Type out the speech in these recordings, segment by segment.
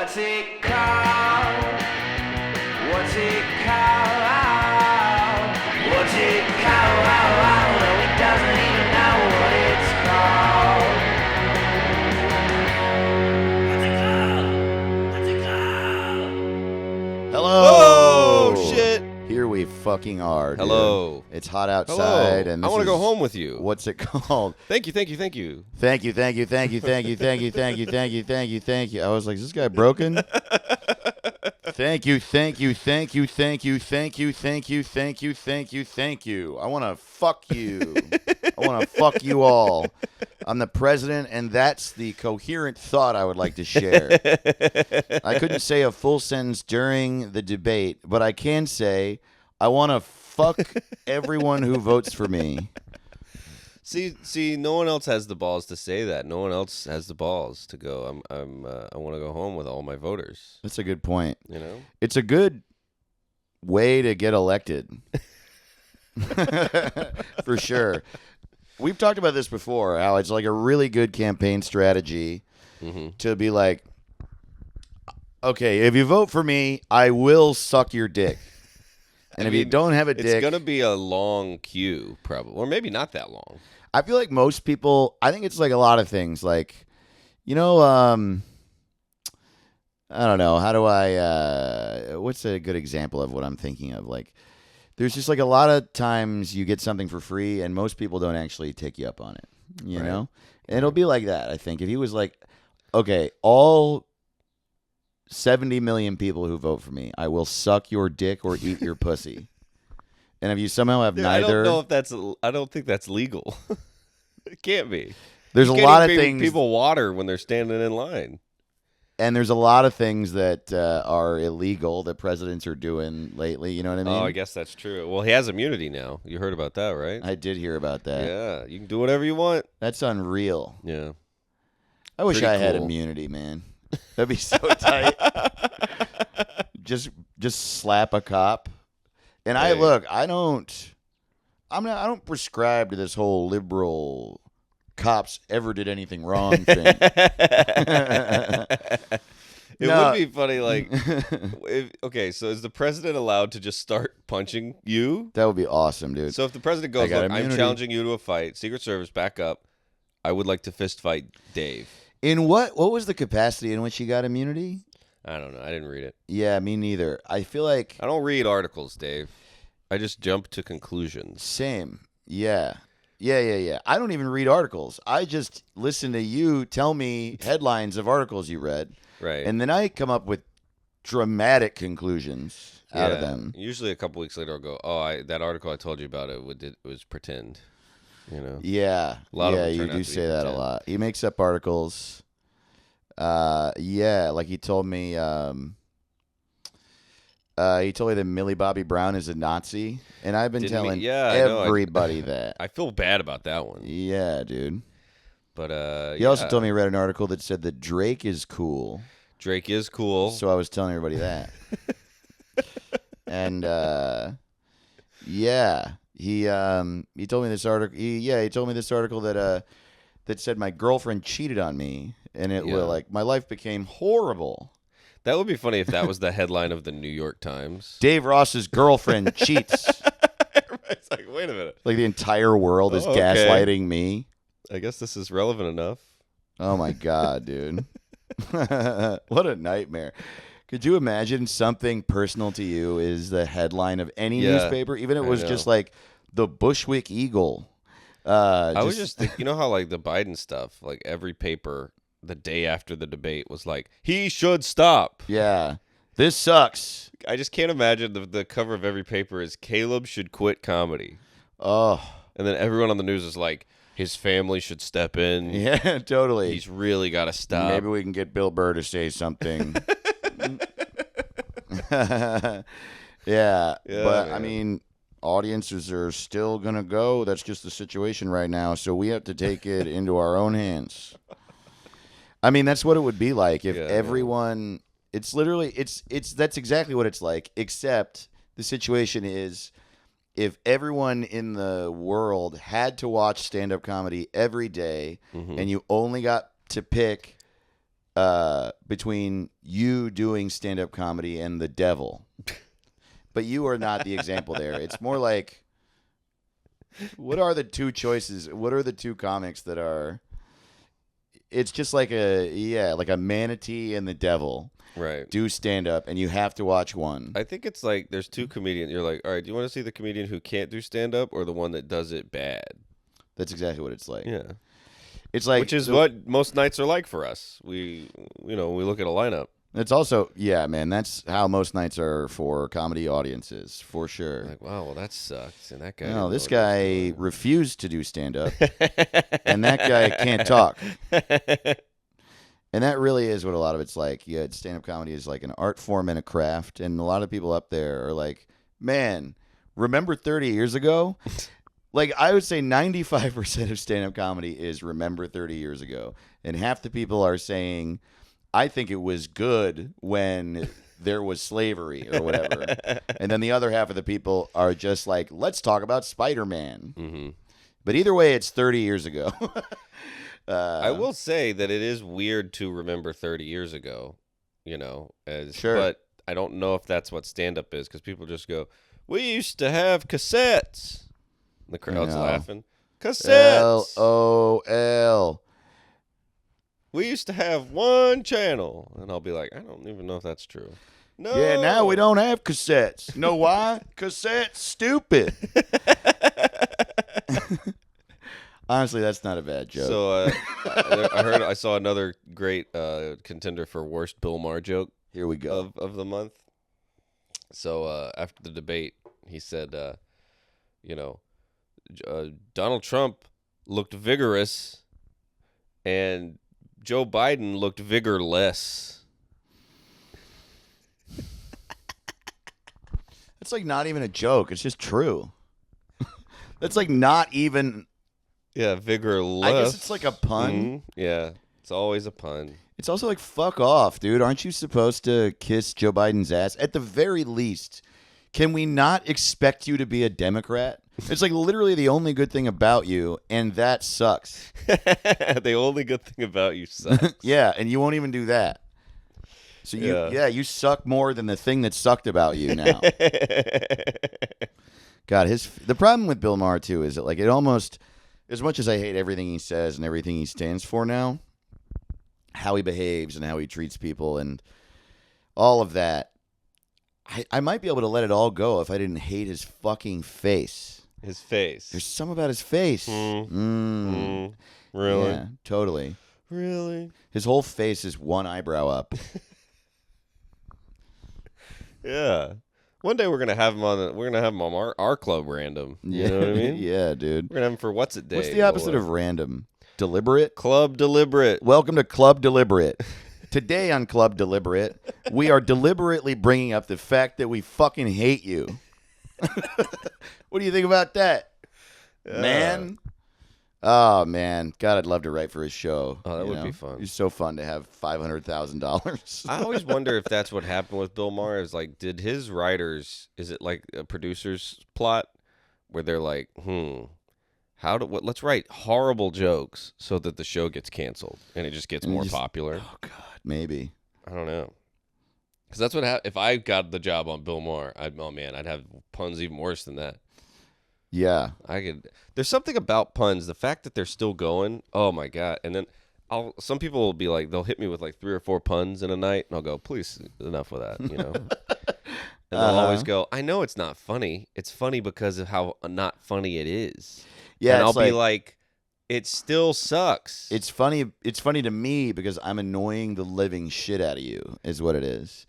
What's it called? What's it called? What's it called? No, he doesn't even know what it's called. What's it called? What's it called? Hello. Oh, shit. Here we fucking are, dude. Hello. It's hot outside, Hello. and I this want to is- go home with you. What's it called? Thank you, thank you, thank you. Thank you, thank you, thank you, thank you, thank you, thank you, thank you, thank you, thank you. I was like, is this guy broken? Thank you, thank you, thank you, thank you, thank you, thank you, thank you, thank you, thank you. I want to fuck you. I want to fuck you all. I'm the president, and that's the coherent thought I would like to share. I couldn't say a full sentence during the debate, but I can say I want to fuck everyone who votes for me. See, no one else has the balls to say that. No one else has the balls to go. I want to go home with all my voters. That's a good point. You know, It's a good way to get elected. For sure. We've talked about this before, how it's like a really good campaign strategy to be like, okay, if you vote for me, I will suck your dick. And if you don't have a dick, it's gonna be a long queue, probably, or maybe not that long. I feel like most people, I think it's like a lot of things. Like, you know, I don't know. How do I, what's a good example of what I'm thinking of? Like, there's just like a lot of times you get something for free and most people don't actually take you up on it, you Right. know? And it'll be like that, I think. If he was like, okay, all 70 million people who vote for me, I will suck your dick or eat your pussy. And if you somehow have Dude, neither, I don't know if that's. I don't think that's legal. It can't be. there's You a can't lot of even give things. people water when they're standing in line. And there's a lot of things that are illegal that presidents are doing lately. You know what I mean? Oh, I guess that's true. Well, he has immunity now. You heard about that, right? I did hear about that. Yeah, you can do whatever you want. That's unreal. Yeah. I wish Pretty I had cool. immunity, man. That'd be so tight. Just slap a cop. And Hey. I don't prescribe to this whole liberal cops ever did anything wrong thing. It No. would be funny, like, okay, so is the president allowed to just start punching you? That would be awesome, dude. So if the president I goes, got look, I'm immunity. challenging you to a fight, Secret Service, back up. I would like to fist fight Dave. In what was the capacity in which he got immunity? I don't know. I didn't read it. Yeah, me neither. I feel like I don't read articles, Dave. I just jump to conclusions. same. Yeah. I don't even read articles. I just listen to you tell me headlines of articles you read, Right. and then I come up with dramatic conclusions out of them. Usually a couple weeks later I'll go, that article I told you about, it was pretend. You know? Yeah. A lot of yeah, them you turn out do to be say that a pretend. lot. He makes up articles. Yeah, like he told me that Millie Bobby Brown is a Nazi, and I've been Didn't he? telling Yeah, I know. everybody that. I feel bad about that one. Yeah, dude. But He also told me he read an article that said that Drake is cool. Drake is cool. So I was telling everybody that. And yeah, he told me this article. He told me this article that said my girlfriend cheated on me, and it Yeah. was like my life became horrible. That would be funny if that was the headline of the New York Times. Dave Ross's girlfriend cheats. It's like, wait a minute. Like the entire world is Oh, okay. gaslighting me. I guess this is relevant enough. Oh my god, dude. What a nightmare. Could you imagine something personal to you is the headline of any Yeah, newspaper? Even if it I was know. just like the Bushwick Eagle. I was just thinking, you know how like the Biden stuff, like every paper the day after the debate was like, he should stop. Yeah. This sucks. I just can't imagine the cover of every paper is Caleb should quit comedy. Oh. And then everyone on the news is like, his family should step in. Yeah, totally. He's really got to stop. Maybe we can get Bill Burr to say something. Yeah. Yeah, But, I man. mean, audiences are still going to go. That's just the situation right now. So we have to take it into our own hands. I mean, that's what it would be like if Yeah, everyone. It's literally that's exactly what it's like. Except the situation is, if everyone in the world had to watch stand-up comedy every day, Mhm. and you only got to pick between you doing stand-up comedy and the devil. But you are not the example there. It's more like, what are the two choices? What are the two comics that are... It's just like a manatee and the devil. Right. Do stand-up, and you have to watch one. I think it's like there's two comedians. You're like, all right, do you want to see the comedian who can't do stand-up or the one that does it bad? That's exactly what it's like. Yeah. It's like... Which is what most nights are like for us. We look at a lineup. It's also, yeah, man, that's how most nights are for comedy audiences, for sure. Like, wow, well, that sucks. And that guy... No, this guy refused to do stand-up, and that guy can't talk. And that really is what a lot of it's like. Yeah, stand-up comedy is like an art form and a craft, and a lot of people up there are like, man, remember 30 years ago? Like, I would say 95% of stand-up comedy is remember 30 years ago, and half the people are saying, I think it was good when there was slavery or whatever. And then the other half of the people are just like, let's talk about Spider-Man. Mm-hmm. But either way, it's 30 years ago. I will say that it is weird to remember 30 years ago, Sure. But I don't know if that's what stand-up is, because people just go, we used to have cassettes. And the crowd's laughing. Cassettes! LOL. We used to have one channel. And I'll be like, I don't even know if that's true. No. Yeah, now we don't have cassettes. Know why? Cassettes stupid. Honestly, that's not a bad joke. So I saw another great contender for worst Bill Maher joke. Here we go. Of the month. So after the debate, he said, Donald Trump looked vigorous and Joe Biden looked vigorless. That's like not even a joke. It's just true. That's like not even... Yeah, vigorless. I guess it's like a pun. Mm-hmm. Yeah, it's always a pun. It's also like, fuck off, dude. Aren't you supposed to kiss Joe Biden's ass? At the very least, can we not expect you to be a Democrat? It's like literally the only good thing about you, and that sucks. The only good thing about you sucks. Yeah, and you won't even do that. So you suck more than the thing that sucked about you now. God, the problem with Bill Maher too is that like it almost, as much as I hate everything he says and everything he stands for now, how he behaves and how he treats people and all of that, I might be able to let it all go if I didn't hate his fucking face. His face. There's something about his face. Really? Yeah, totally. Really? His whole face is one eyebrow up. Yeah. One day we're gonna have him on. We're gonna have him on our club random. You know what I mean? Yeah, dude. We're gonna have him for What's It Day. What's the opposite of random? Deliberate? Club Deliberate. Welcome to Club Deliberate. Today on Club Deliberate, we are deliberately bringing up the fact that we fucking hate you. What do you think about that, man? Oh, man. God, I'd love to write for his show. Oh, that would be fun. It's so fun to have $500,000. I always wonder if that's what happened with Bill Maher. Is like, did his writers? Is it like a producer's plot where they're like, let's write horrible jokes so that the show gets canceled and it just gets more popular. Oh God, maybe. I don't know. Because that's what if I got the job on Bill Maher, I'd have puns even worse than that. Yeah. There's something about puns, the fact that they're still going. Oh my God. And then some people will be like, they'll hit me with like 3 or 4 puns in a night, and I'll go, please, enough of that, And they'll always go, I know it's not funny. It's funny because of how not funny it is. Yeah. And I'll be like, it still sucks. It's funny. It's funny to me because I'm annoying the living shit out of you, is what it is.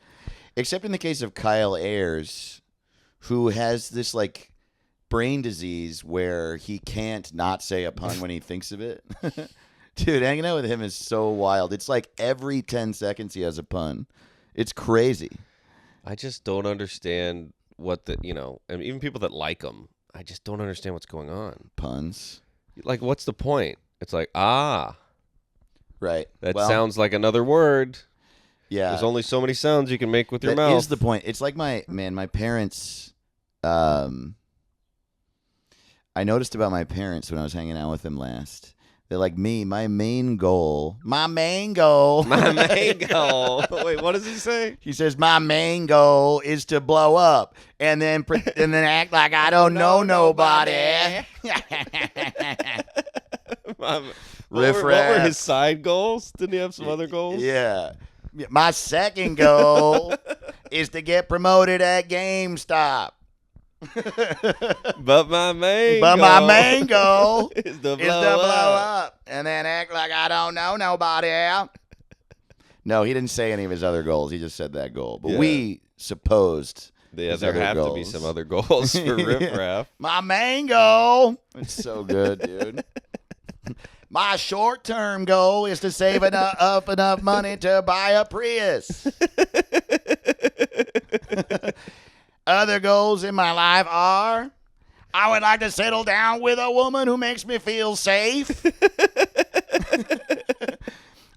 Except in the case of Kyle Ayers, who has this like brain disease where he can't not say a pun when he thinks of it. Dude, hanging out with him is so wild. It's like every 10 seconds he has a pun. It's crazy. I just don't understand what I mean, even people that like him, I just don't understand what's going on. Puns. Like, what's the point? It's like, right. That sounds like another word. Yeah. There's only so many sounds you can make with your mouth. mouth. That is the point. It's like my parents, I noticed about my parents when I was hanging out with them last They're like me. My main goal. My main goal. My main goal. Wait, what does he say? He says my main goal is to blow up and then act like I don't know nobody. What Riff were raff. his side goals? Didn't he have some other goals? Yeah. My second goal is to get promoted at GameStop. But my main goal is to is to blow up and then act like I don't know nobody. No, he didn't say any of his other goals. He just said that goal. But Yeah. we supposed Yeah, his there other have to be goals. some other goals for Riff Raff. My main goal. It's so good, dude. My short-term goal is to save enough money to buy a Prius. Other goals in my life are I would like to settle down with a woman who makes me feel safe.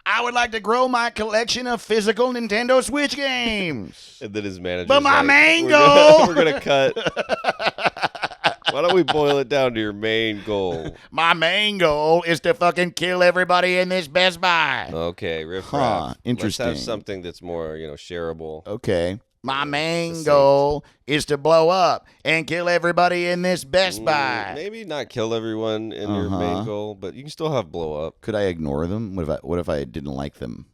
I would like to grow my collection of physical Nintendo Switch games. And then his manager. But my main we're goal- We're gonna cut. Why don't we boil it down to your main goal? My main goal is to fucking kill everybody in this Best Buy. Okay, Riff Huh, Raff. interesting. Let's have something that's more, shareable. Okay. My main succinct. goal is to blow up and kill everybody in this Best Buy. Maybe not kill everyone in your main goal, but you can still have blow up. Could I ignore them? What if I didn't like them?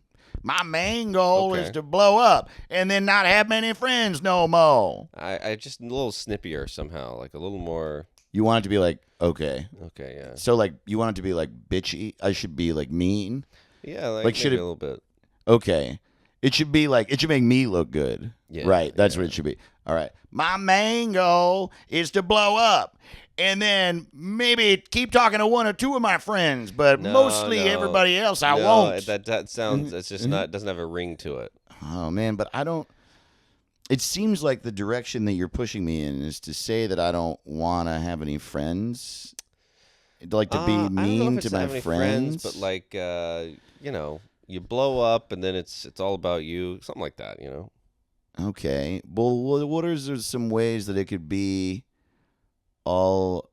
My main goal Okay. is to blow up and then not have many friends no more. I just a little snippier somehow, like a little more. You want it to be like, okay. Okay, yeah, So, like, you want it to be like bitchy? I should be like mean? yeah, Like, should maybe it- a little bit. Okay. It should be like, it should make me look good. Yeah, Right. That's yeah. what it should be. All right. My main goal is to blow up and then maybe keep talking to one or two of my friends, but mostly no. everybody else I No, won't. That sounds. It's just not. Doesn't have a ring to it. Oh, man. But I don't. It seems like the direction that you're pushing me in is to say that I don't want to have any friends. Like to be I don't know mean if to it's my have any friends. but like you blow up and then it's all about you, something like that. Okay. Well, what are some ways that it could be all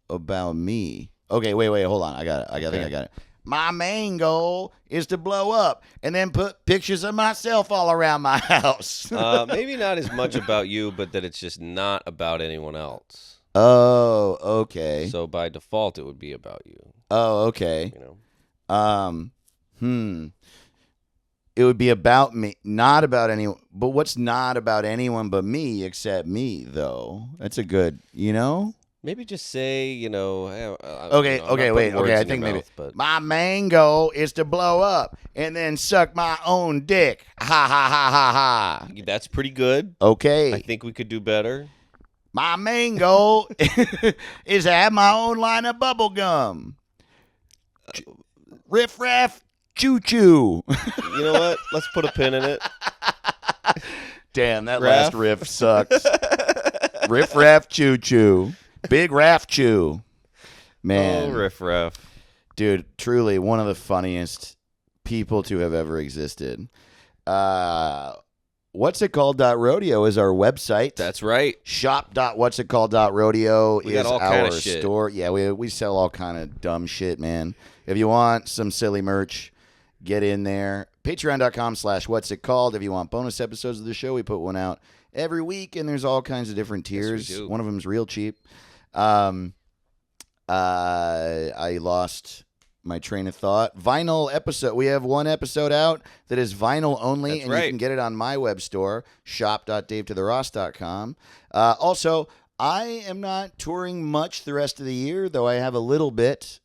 about me? Okay, wait, hold on. I got it. I think I got it. My main goal is to blow up and then put pictures of myself all around my house. Maybe not as much about you, but that it's just not about anyone else. Oh, okay. So by default, it would be about you. Oh, okay. It would be about me, not about anyone. But what's not about anyone but me except me, though? That's a good, Maybe just say, Okay, wait. I think maybe. My main goal is to blow up and then suck my own dick. Ha, ha, ha, ha, ha. That's pretty good. Okay. I think we could do better. My main goal is to have my own line of bubble gum. Riff raff, choo choo. You know what? Let's put a pin in it. Damn, that Raff? last riff sucks. Riff raff, choo choo. Big raff chew. Man. Oh, Riff Raff. Dude, truly one of the funniest people to have ever existed. What's It Called.rodeo is our website. That's right. Shop.what'sitcalled.rodeo We is got all kind our of shit. store. Yeah, we sell all kind of dumb shit, man. If you want some silly merch, get in there. Patreon.com/what'sitcalled. If you want bonus episodes of the show, we put one out every week, and there's all kinds of different tiers. do. One of them's real cheap. I lost my train of thought. Vinyl episode. We have one episode out that is vinyl only, That's and right. you can get it on my web store, shop.davetotheross.com. Also, I am not touring much the rest of the year, though I have a little bit.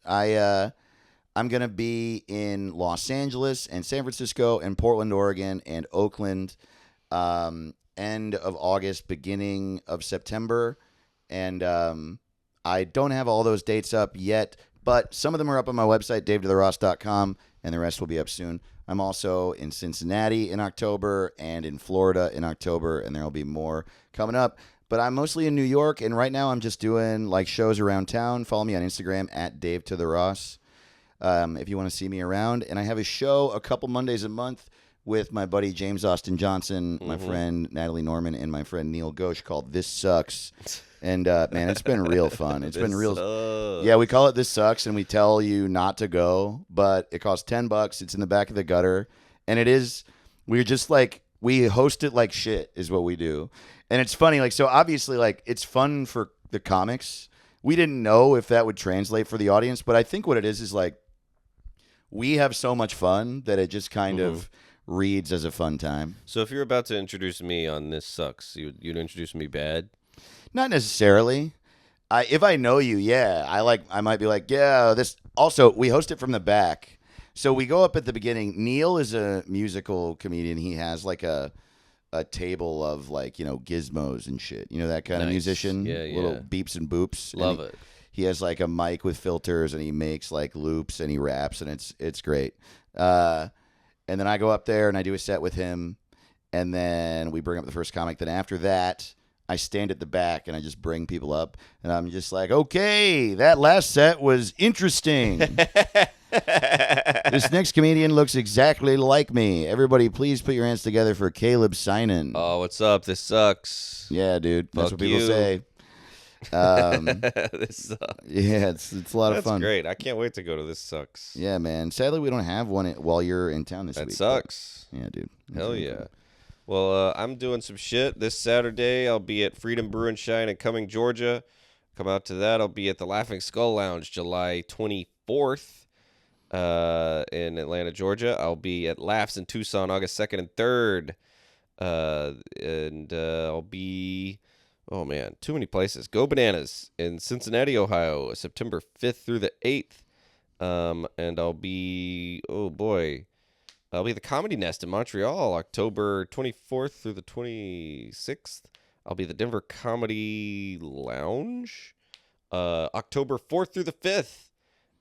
I'm going to be in Los Angeles and San Francisco and Portland, Oregon, and Oakland end of August, beginning of September. And I don't have all those dates up yet, but some of them are up on my website, davetotheross.com, and the rest will be up soon. I'm also in Cincinnati in October and in Florida in October, and there will be more coming up. But I'm mostly in New York, and right now I'm just doing like shows around town. Follow me on Instagram at DaveToTheRoss if you want to see me around. And I have a show a couple Mondays a month with my buddy James Austin Johnson, my friend Natalie Norman, and my friend Neil Ghosh called This Sucks. And man, it's been real fun. It's been real. Sucks. Yeah, we call it This Sucks, and we tell you not to go, but it costs $10. It's in the back of the gutter, and it is. We're just like we host it like shit is what we do, and it's funny. Like so, obviously, like it's fun for the comics. We didn't know if that would translate for the audience, but I think what it is like we have so much fun that it just kind of reads as a fun time. So if you're about to introduce me on This Sucks, you'd introduce me bad? Not necessarily. If I know you, yeah, I might be like, yeah, this. Also, we host it from the back, so we go up at the beginning. Neil is a musical comedian. He has like a table of like gizmos and shit. You know that kind of Nice. Yeah. Little beeps and boops. Love it. He has like a mic with filters, and he makes like loops, and he raps, and it's great. And then I go up there and I do a set with him, and then we bring up the first comic. Then after that, I stand at the back and I just bring people up, and I'm just like, okay, that last set was interesting. This next comedian looks exactly like me. Everybody, please put your hands together for Caleb Sinan. Oh, what's up? This sucks. Yeah, dude. That's Fuck what people you. say. This sucks. Yeah, it's a lot of That's fun. great. I can't wait to go to This Sucks. Yeah, man. Sadly, we don't have one while you're in town this That week. sucks. But, yeah, dude. Hell yeah. Well, I'm doing some shit this Saturday. I'll be at Freedom Brew and Shine in Cumming, Georgia. Come out to that. I'll be at the Laughing Skull Lounge July 24th in Atlanta, Georgia. I'll be at Laughs in Tucson August 2nd and 3rd. And I'll be, oh man, too many places. Go Bananas in Cincinnati, Ohio, September 5th through the 8th. And I'll be, oh boy, I'll be at the Comedy Nest in Montreal, October 24th through the 26th. I'll be at the Denver Comedy Lounge, October 4th through the 5th.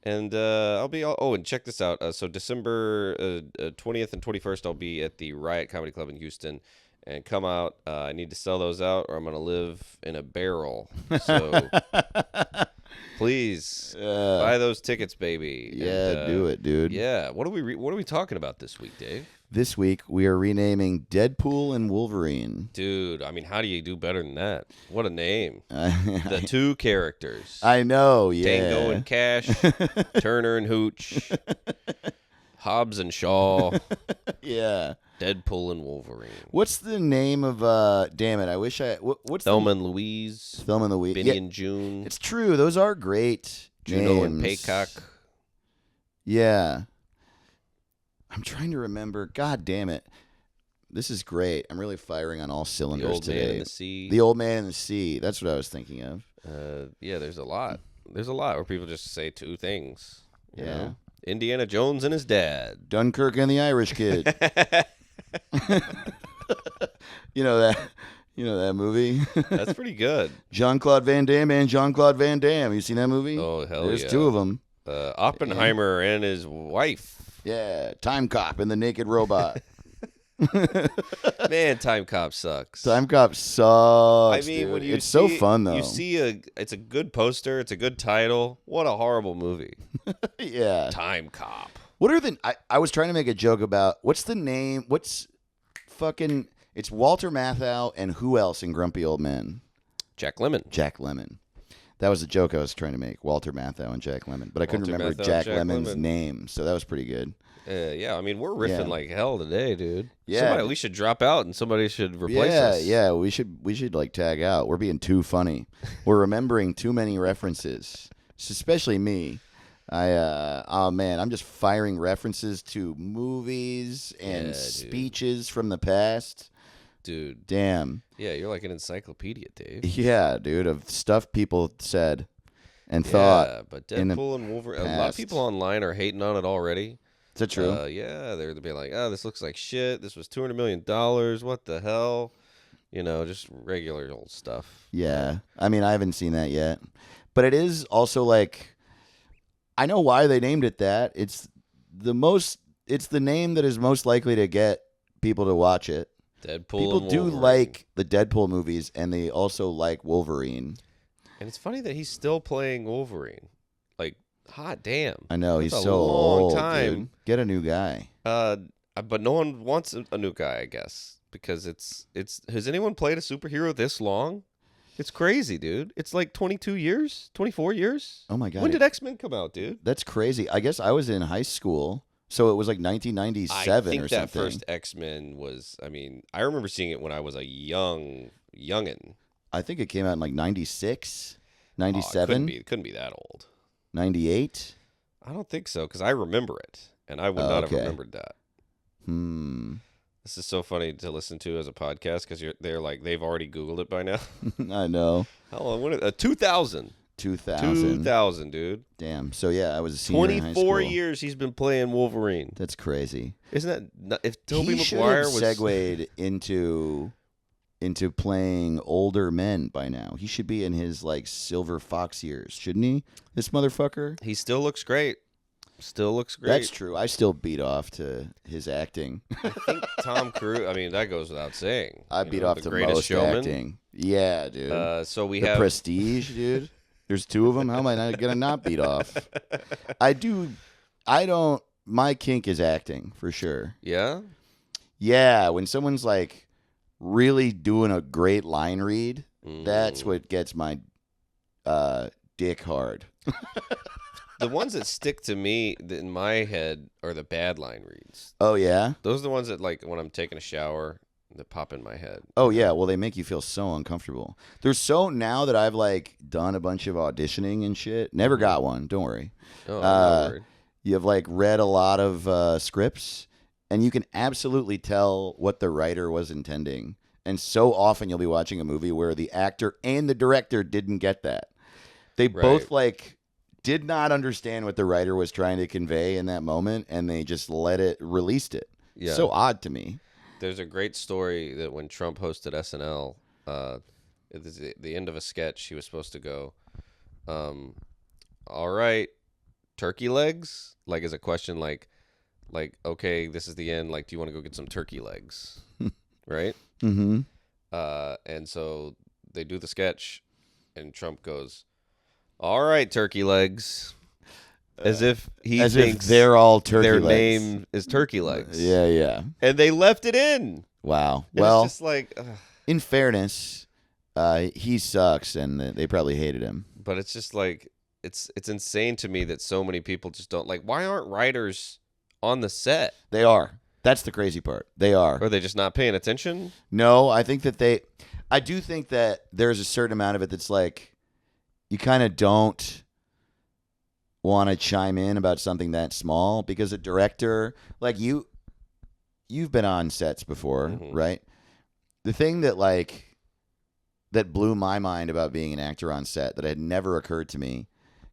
And I'll be, and check this out. So December 20th and 21st, I'll be at the Riot Comedy Club in Houston. And come out. I need to sell those out, or I'm going to live in a barrel. So please buy those tickets, baby. Yeah, And, do it, dude. Yeah. What are we talking about this week, Dave? This week, we are renaming Deadpool and Wolverine. Dude, I mean, how do you do better than that? What a name. The two characters. I know, yeah. Tango and Cash, Turner and Hooch, Hobbs and Shaw, Yeah. Deadpool and Wolverine. What's the name of, damn it, I wish what's Thelma and Louise, Thelma and Louise. Benny Yeah, and June, it's true. Those are great Juno and names. Paycock. Yeah. I'm trying to remember. God damn it. This is great. I'm really firing on all The cylinders Old today. Man in the Sea. The Old Man in the Sea. That's what I was thinking of. Yeah, there's a lot. There's a lot where people just say two things. You Yeah. know? Indiana Jones and his dad. Dunkirk and the Irish Kid. You know that movie? That's pretty good. Jean-Claude Van Damme and Jean-Claude Van Damme. You seen that movie? Oh, hell There's yeah. two of them. Oppenheimer and his wife. Yeah, Time Cop and the Naked Robot. Man, Time Cop sucks. Time Cop sucks. I mean, dude. when you it's so see- fun though. You see it's a good poster. It's a good title. What a horrible movie. Yeah. Time Cop. What are the? I was trying to make a joke about what's the name? What's fucking? It's Walter Matthau and who else in Grumpy Old Men? Jack Lemmon. Jack Lemmon. That was the joke I was trying to make. Walter Matthau and Jack Lemmon, but I couldn't Walter remember Matthau, Jack Jack Lemmon's Lemmon. name, so that was pretty good. Yeah, I mean, we're riffing Yeah. like hell today, dude. Yeah. We should drop out and somebody should replace us. Yeah, we should like tag out. We're being too funny. We're remembering too many references, especially me. Oh man, I'm just firing references to movies and Yeah, dude. speeches from the past. Dude. Damn. Yeah, you're like an encyclopedia, Dave. Yeah, dude, of stuff people said and thought. Yeah, but in the Deadpool and Wolverine. A lot of past. people online are hating on it already. Is that true? Yeah, they're being like, "Oh, this looks like shit. This was $200 million. What the hell?" You know, just regular old stuff. Yeah. I mean, I haven't seen that yet. But it is also like I know why they named it that. It's the name that is most likely to get people to watch it. Deadpool. People and do Wolverine. like the Deadpool movies and they also like Wolverine. And it's funny that he's still playing Wolverine. Like, hot damn. I know That's he's a so long old, time. dude. Get a new guy. But no one wants a new guy, I guess, because it's. Has anyone played a superhero this long? It's crazy, dude. It's like 22 years, 24 years. Oh my God. When did X-Men come out, dude? That's crazy. I guess I was in high school, so it was like 1997 I think or that something. first X-Men was. I mean, I remember seeing it when I was a youngin. I think it came out in like 96, Oh, 97, it couldn't be that old. 98. I don't think so because I remember it, and I would not have okay. remembered that. Hmm. This is so funny to listen to as a podcast because they're like they've already Googled it by now. I know. How long? When 2000. 2000. 2000, dude. Damn. So yeah, I was a senior in high school. 24 years he's been playing Wolverine. That's crazy. Isn't that if Tobey He should Maguire have was segued into playing older men by now. He should be in his like Silver Fox years, shouldn't he? This motherfucker. He still looks great. Still looks great. That's true. I still beat off to his acting. I think Tom Cruise. I mean, that goes without saying. I beat off the to Greatest most Showman. acting. Yeah, dude. So we The have Prestige, dude. There's two of them. How am I not gonna not beat off? I don't. My kink is acting for sure. Yeah. Yeah, when someone's like really doing a great line read, that's what gets my dick hard. The ones that stick to me in my head are the bad line reads. Oh yeah. Those are the ones that like when I'm taking a shower that pop in my head. Oh yeah. Well, they make you feel so uncomfortable. There's so now that I've like done a bunch of auditioning and shit. Never got one. Don't worry. Oh, I'm not worried. You have like read a lot of scripts, and you can absolutely tell what the writer was intending. And so often you'll be watching a movie where the actor and the director didn't get that. They both like did not understand what the writer was trying to convey in that moment, and they just released it. Yeah. So odd to me. There's a great story that when Trump hosted SNL, at the end of a sketch, he was supposed to go, all right, turkey legs? Like, as a question, like, okay, this is the end. Like, do you want to go get some turkey legs? Right? Mm-hmm. And so they do the sketch, and Trump goes, all right, turkey legs. As if he thinks they're all turkey their legs. name is turkey legs. Yeah, yeah. And they left it in. Wow. And Well, it's just like, in fairness, he sucks, and they probably hated him. but it's just like, it's insane to me that so many people just don't like. Why aren't writers on the set? They are. That's the crazy part. They are. Or are they just not paying attention? No, I think that I do think that there's a certain amount of it that's like, you kind of don't want to chime in about something that small because a director, like you've been on sets before, right? The thing that blew my mind about being an actor on set that had never occurred to me,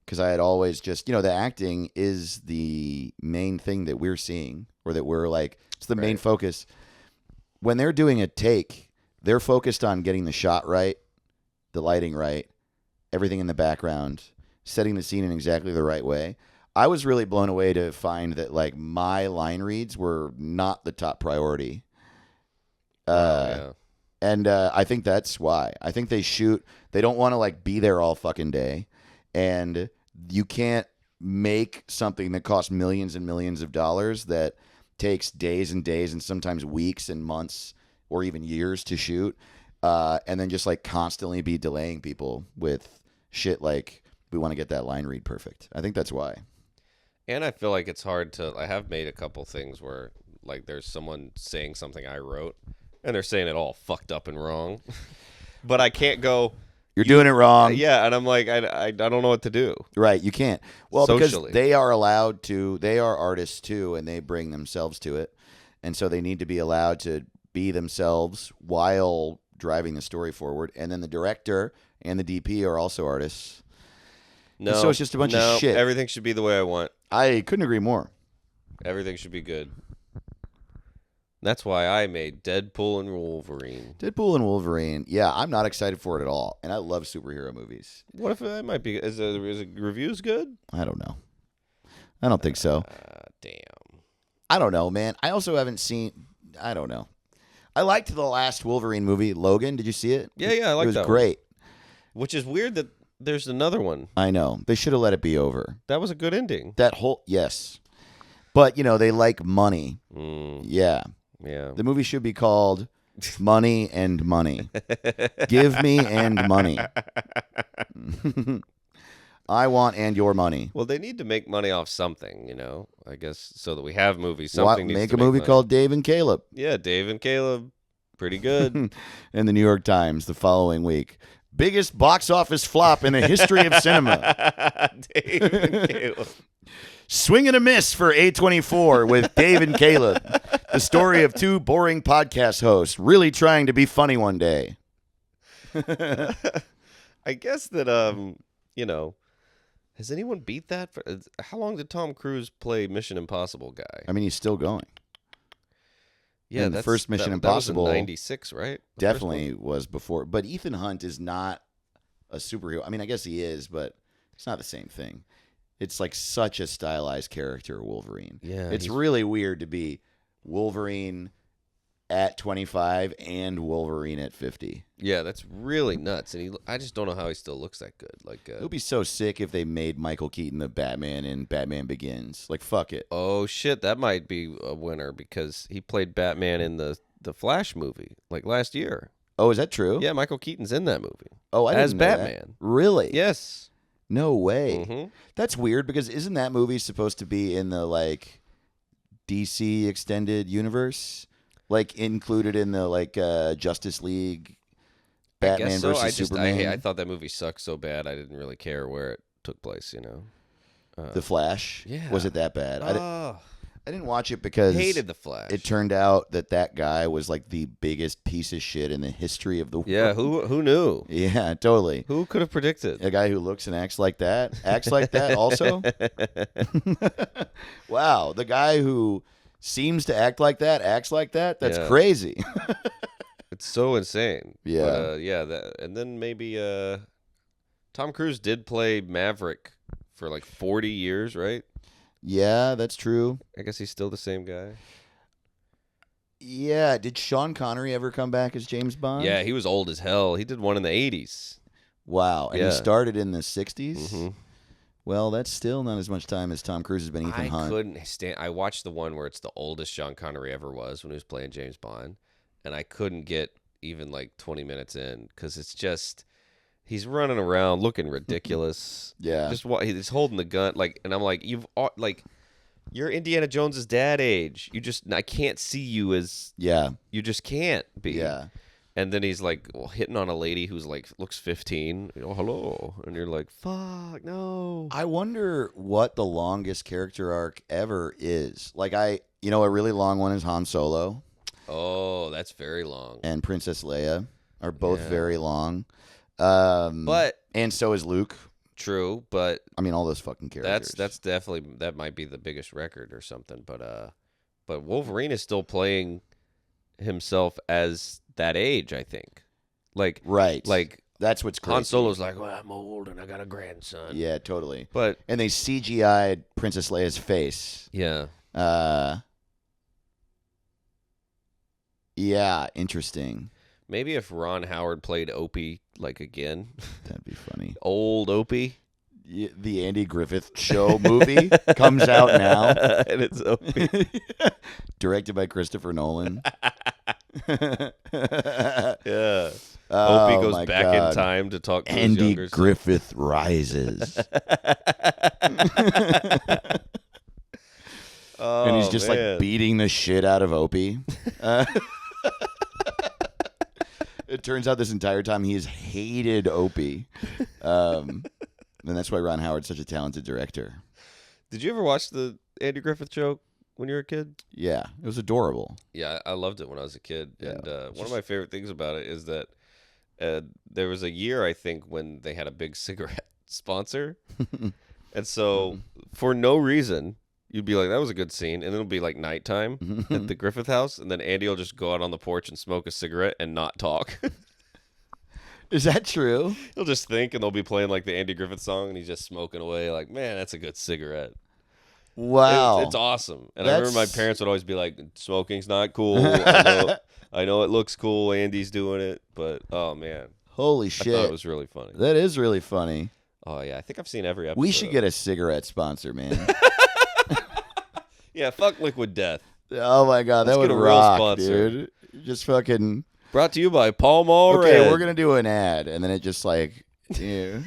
because I had always just, the acting is the main thing that we're seeing, or that we're like, it's the main focus. When they're doing a take, they're focused on getting the shot right, the lighting right, everything in the background, setting the scene in exactly the right way. I was really blown away to find that like my line reads were not the top priority. And I think that's why. I think they don't want to like be there all fucking day. And you can't make something that costs millions and millions of dollars that takes days and days and sometimes weeks and months or even years to shoot. And then just like constantly be delaying people with shit like, we want to get that line read perfect. I think that's why. And I feel like it's hard to. I have made a couple things where like there's someone saying something I wrote, and they're saying it all fucked up and wrong, but I can't go. You're doing it wrong. Yeah, and I'm like, I don't know what to do. Right, you can't. Well, Socially. because they are allowed to. They are artists too, and they bring themselves to it, and so they need to be allowed to be themselves while driving the story forward. And then the director and the DP are also artists. No, And so it's just a bunch of shit. Everything should be the way I want. I couldn't agree more. Everything should be good. That's why I made Deadpool and Wolverine. Deadpool and Wolverine. Yeah, I'm not excited for it at all, and I love superhero movies. What if that might be? Is the reviews good? I don't know. I don't think so. Damn. I don't know, man. I also haven't seen. I don't know. I liked the last Wolverine movie, Logan. Did you see it? Yeah, I liked it. It was that great. Which is weird that there's another one. I know. They should have let it be over. That was a good ending. Yes. But, they like money. Mm, Yeah. yeah. The movie should be called Money and money. Give me and money. I want and your money. Well, they need to make money off something, you know. I guess so that we have movies. Why- Something needs make to a movie money. called Dave and Caleb Yeah, Dave and Caleb, pretty good. in the New York Times the following week. Biggest box office flop in the history of cinema. Dave and Caleb. Swing and a miss for A24 with Dave and Caleb. The story of two boring podcast hosts really trying to be funny one day. I guess that you know, has anyone beat that? How long did Tom Cruise play Mission Impossible guy? I mean, he's still going. Yeah, And the first Mission that was in Impossible '96, right? The first one? definitely was before. But Ethan Hunt is not a superhero. I mean, I guess he is, but it's not the same thing. It's like such a stylized character, Wolverine. Yeah, It's he's- really weird to be Wolverine at 25 and Wolverine at 50. Yeah, that's really nuts. And I just don't know how he still looks that good. Like, It would be so sick if they made Michael Keaton the Batman in Batman Begins. Like, fuck it. oh shit, that might be a winner because he played Batman in the Flash movie like last year. Oh, is that true? Yeah, Michael Keaton's in that movie. Oh, I as didn't know that. Batman. Really? Yes. No way. Mhm. That's weird because isn't that movie supposed to be in the like DC extended universe? Like included in the like Justice League I Batman guess so. versus Superman? I thought that movie sucked so bad I didn't really care where it took place, you know. The Flash? yeah. Was it that bad? Oh, I didn't watch it because hated the Flash. it turned out that guy was like the biggest piece of shit in the history of the world. yeah, who knew? Yeah, totally. Who could have predicted? A guy who looks and acts like that also. Wow, the guy who seems to act like that acts like that. That's Yeah. crazy. It's so insane. Yeah. But, and then maybe Tom Cruise did play Maverick for like 40 years, right? Yeah, that's true. I guess he's still the same guy. Yeah, did Sean Connery ever come back as James Bond? Yeah, he was old as hell. He did one in the 80s. Wow, and Yeah. he started in the 60s? Mhm. Well, that's still not as much time as Tom Cruise has been Ethan I Hunt. couldn't stand. I watched the one where it's the oldest Sean Connery ever was when he was playing James Bond, and I couldn't get even like 20 minutes in because it's just he's running around looking ridiculous. Yeah. just what he's holding the gun and I'm like you're Indiana Jones's dad age. I can't see you as Yeah, you just can't be. yeah. And then he's like hitting on a lady who's like looks 15. Oh, hello, and you're like, fuck no. I wonder what the longest character arc ever is. Like a really long one is Han Solo Oh, that's very long. and Princess Leia are both Yeah. very long. But and so is Luke. true, but I mean, all those fucking characters. that's definitely that might be the biggest record or something. But Wolverine is still playing himself as that age, I think. Like right. like that's what's crazy. Han Solo's like, well, I'm old and I got a grandson. Yeah, totally. But And they CGI'd Princess Leia's face. yeah, Yeah, interesting. maybe if Ron Howard played Opie like again, That'd be funny. old Opie, The Andy Griffith Show movie comes out now, and it's Opie. directed by Christopher Nolan. Yeah. Oh, Opie goes my back God. in time to talk to his Andy younger son. Griffith rises. And he's just like beating the shit out of Opie. It turns out this entire time he has hated Opie. And that's why Ron Howard's such a talented director. Did you ever watch the Andy Griffith Show when you were a kid? Yeah, it was adorable. Yeah, I loved it when I was a kid. Yeah. And one of my favorite things about it is that there was a year, I think, when they had a big cigarette sponsor. And so, for no reason, you'd be like, that was a good scene. And then it'll be like nighttime at the Griffith house. And then Andy will just go out on the porch and smoke a cigarette and not talk. Is that true? He'll just think and they'll be playing like the Andy Griffith song and he's just smoking away like, man, that's a good cigarette. Wow. It's awesome. And I remember my That's- parents would always be like, smoking's not cool. I know it looks cool. Andy's doing it. But, oh, man. Holy I shit. thought it was really funny. That is really funny. Oh, yeah. I think I've seen every episode. We should get a cigarette sponsor, man. Yeah, fuck Liquid Death. Oh my God, that Let's would get a real rock, sponsor. dude. just fucking. Brought to you by Pall Mall Okay, Red. we're gonna do an ad, and then it just like,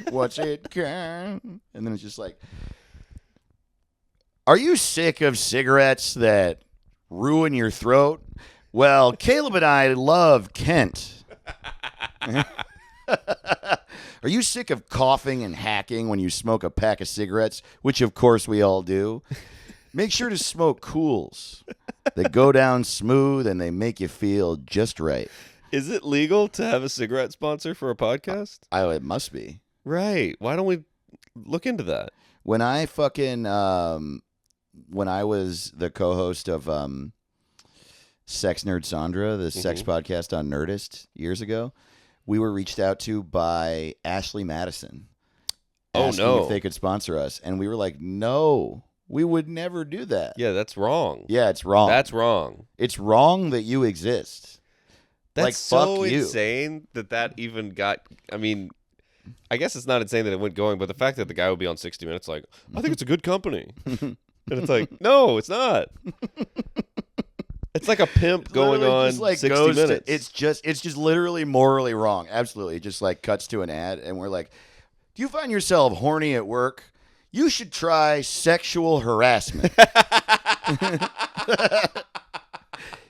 what's it? And then it's just like, are you sick of cigarettes that ruin your throat? Well, Caleb and I love Kent. Are you sick of coughing and hacking when you smoke a pack of cigarettes, which of course we all do? Make sure to smoke Cools. They go down smooth and they make you feel just right. Is it legal to have a cigarette sponsor for a podcast? It must be. Right. Why don't we look into that? When I fucking when I was the co-host of Sex Nerd Sandra, the sex podcast on Nerdist years ago, we were reached out to by Ashley Madison. Asking if they could sponsor us, and we were like, no, we would never do that. Yeah, that's wrong. Yeah, it's wrong. That's wrong. It's wrong that you exist. That's like, so fuck you. insane that even got. I mean, I guess it's not insane that it went going, but the fact that the guy would be on 60 Minutes, like, I think it's a good company, and it's like, no, it's not. It's like a pimp going on just, like, 60 Minutes. It's just literally morally wrong. Absolutely. It just like cuts to an ad, and we're like, do you find yourself horny at work? You should try sexual harassment.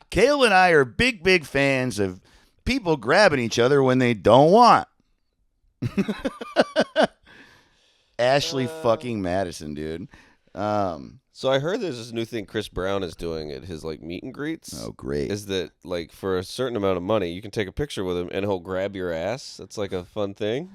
Kale and I are big fans of people grabbing each other when they don't want. Ashley fucking Madison, dude. So I heard there's this new thing Chris Brown is doing at his like meet and greets. Oh, great. Is that like for a certain amount of money, you can take a picture with him and he'll grab your ass. That's like a fun thing.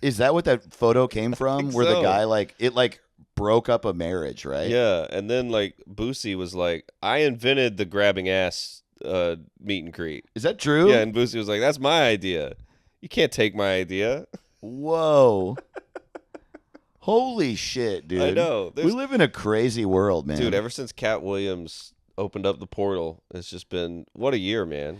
Is that what that photo came from? Where the so. guy like broke up a marriage, right? Yeah, and then like Boosie was like, I invented the grabbing ass meet and greet. Is that true? Yeah, and Boosie was like, that's my idea. You can't take my idea. Whoa. Holy shit, dude. I know. We live in a crazy world, man. Dude, ever since Cat Williams opened up the portal, it's just been what a year, man.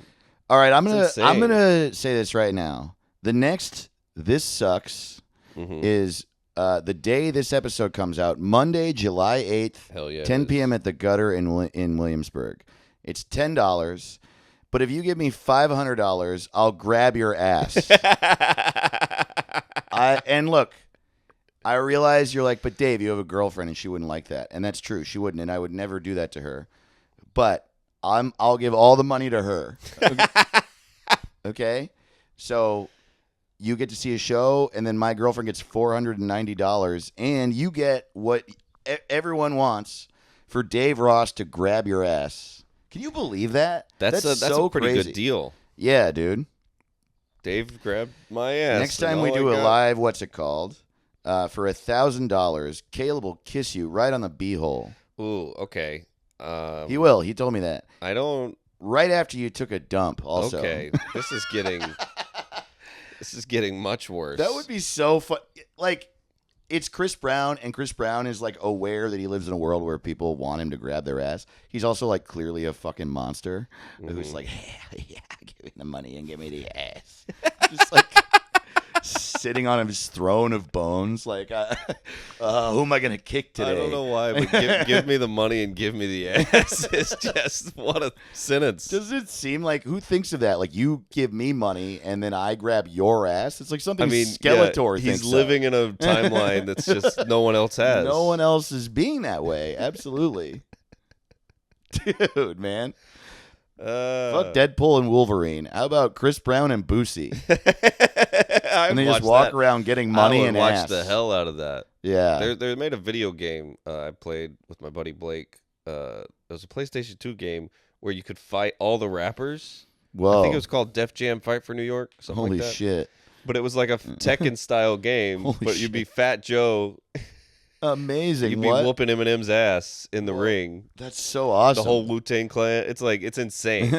All right, I'm It's gonna insane. say this right now. The next This Sucks is the day this episode comes out, Monday, July 8th, Hell yeah. 10 p.m. at the Gutter in Williamsburg. It's $10, but if you give me $500, I'll grab your ass. And look, I realize you're like, but Dave, you have a girlfriend and she wouldn't like that. And that's true. She wouldn't, and I would never do that to her. But I'll give all the money to her. Okay? So you get to see a show, and then my girlfriend gets $490, and you get what everyone wants for Dave Ross to grab your ass. Can you believe that? That's so a pretty crazy. good deal. Yeah, dude. Dave grabbed my ass. Next time we and do all a I got- live, what's it called? For $1,000, Caleb will kiss you right on the beehole. Ooh, okay. He will. He told me that. I don't. Right after you took a dump, also. Okay, this is getting. This is getting much worse. That would be so fun. Like, it's Chris Brown, and Chris Brown is, like, aware that he lives in a world where people want him to grab their ass. He's also, like, clearly a fucking monster who's like, yeah, give me the money and give me the ass. Just, like, sitting on his throne of bones. Like, who am I going to kick today? I don't know why, but give me the money and give me the ass. It's just what a sentence. Does it seem like, who thinks of that? Like, you give me money and then I grab your ass? It's like something Skeletor thinks he's living in a timeline that's just no one else has. No one else is being that way. Absolutely. Dude, man. Fuck Deadpool and Wolverine. How about Chris Brown and Boosie? And they just walk around getting money and watch ass. the hell out of that. Yeah. They made a video game I played with my buddy Blake. It was a PlayStation 2 game where you could fight all the rappers. Whoa. I think it was called Def Jam Fight for New York. Something Holy like that. shit. But it was like a Tekken-style game, Holy but you'd be shit. Fat Joe. Amazing. You'd be What? whooping Eminem's ass in the ring. That's so awesome. The whole Wu-Tang Clan. It's insane.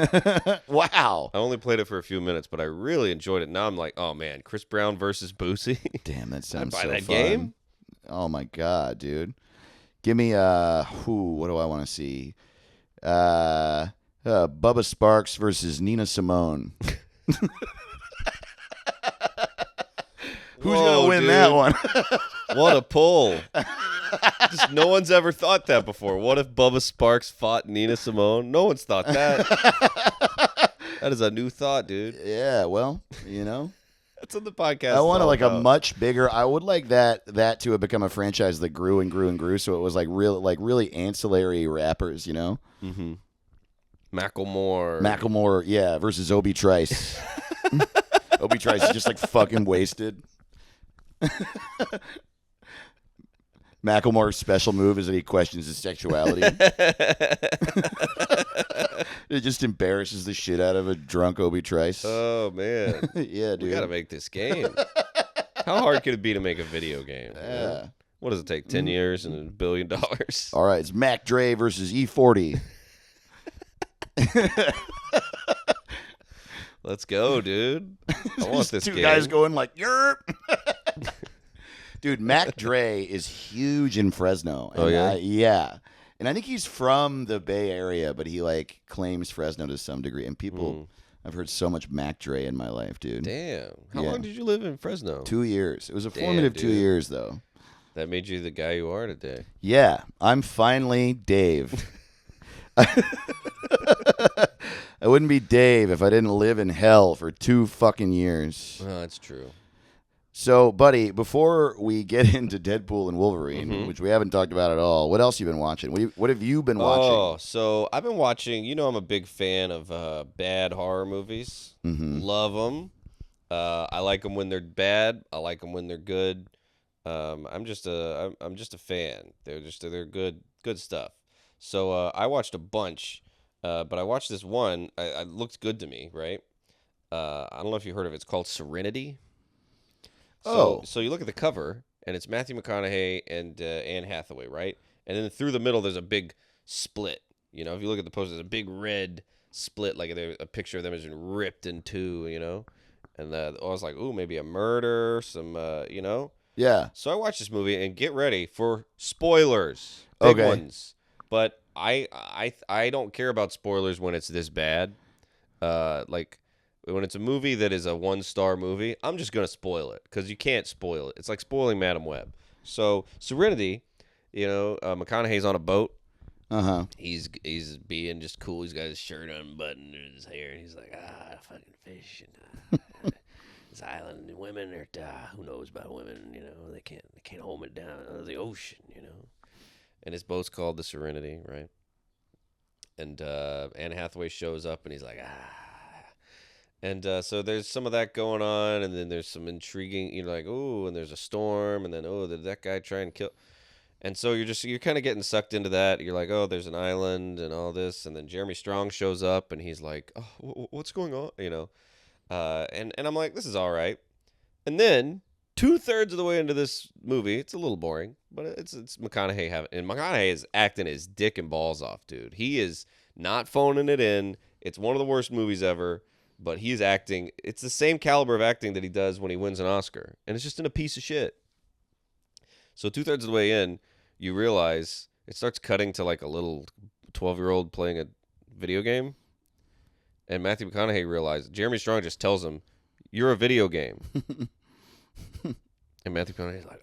Wow. I only played it for a few minutes, but I really enjoyed it. Now I'm like, oh man, Chris Brown versus Boosie. Damn, that sounds buy so that fun. game? Oh my god, dude. Give me what do I want to see? Bubba Sparks versus Nina Simone. Who's Whoa, gonna win dude. that one? What a pull. Just no one's ever thought that before. What if Bubba Sparks fought Nina Simone? No one's thought that. That is a new thought, dude. Yeah, well, you know. That's what the podcast. I want all like about. a much bigger. I would like that to have become a franchise that grew and grew and grew. So it was like really ancillary rappers, you know. Mm-hmm. Macklemore. Macklemore, yeah, versus Obi Trice. Obi Trice is just like fucking wasted. Macklemore's special move is that he questions his sexuality. It just embarrasses the shit out of a drunk Obi Trice. Oh man. Yeah, dude. We gotta make this game. How hard could it be to make a video game? Yeah. What does it take? 10 years and $1 billion? All right, it's Mac Dre versus E40. Let's go, dude. I want this two game. guys going like, "Yerp." Dude, Mac Dre is huge in Fresno. Oh, yeah? Yeah. And I think he's from the Bay Area, but he like claims Fresno to some degree. And people, I've heard so much Mac Dre in my life, dude. Damn. How Yeah. long did you live in Fresno? 2 years. It was a Damn, formative 2 dude. years, though. That made you the guy you are today. Yeah, I'm finally Dave. I wouldn't be Dave if I didn't live in hell for 2 fucking years. Oh, that's true. So, buddy, before we get into Deadpool and Wolverine, which we haven't talked about at all, what else you been watching? What have you been watching? Oh, so I've been watching. You know, I'm a big fan of bad horror movies. Love them. I like them when they're bad. I like them when they're good. I'm just a fan. They're good stuff. So I watched a bunch, but I watched this one. It looked good to me, right? I don't know if you heard of it. It's called Serenity. So you look at the cover, and it's Matthew McConaughey and Anne Hathaway, right? And then through the middle, there's a big split. You know, if you look at the poster, there's a big red split, like a picture of them has been ripped in two, you know? And I was like, ooh, maybe a murder, some, you know? Yeah. So I watched this movie, and get ready for spoilers. Big Okay. ones. But I don't care about spoilers when it's this bad. Like, when it's a movie that is a 1-star movie, I'm just going to spoil it because you can't spoil it. It's like spoiling Madam Web. So, Serenity, you know, McConaughey's on a boat. Uh-huh. He's being just cool. He's got his shirt unbuttoned and his hair, and he's like, fucking fish. And, this island and women are, who knows about women, you know, they can't hold me down under the ocean, you know. And his boat's called the Serenity, right? And Anne Hathaway shows up, and he's like, And so there's some of that going on, and then there's some intriguing, you know, like, oh, and there's a storm, and then, oh, did that guy try and kill? And so you're kind of getting sucked into that. You're like, oh, there's an island and all this, and then Jeremy Strong shows up, and he's like, oh, what's going on? You know, and I'm like, this is all right. And then 2/3 of the way into this movie, it's a little boring, but it's McConaughey and McConaughey is acting his dick and balls off, dude. He is not phoning it in. It's one of the worst movies ever. But he's acting, it's the same caliber of acting that he does when he wins an Oscar. And it's just in a piece of shit. So 2/3 of the way in, you realize it starts cutting to like a little 12-year-old playing a video game. And Matthew McConaughey realized, Jeremy Strong just tells him, you're a video game. And Matthew McConaughey's like,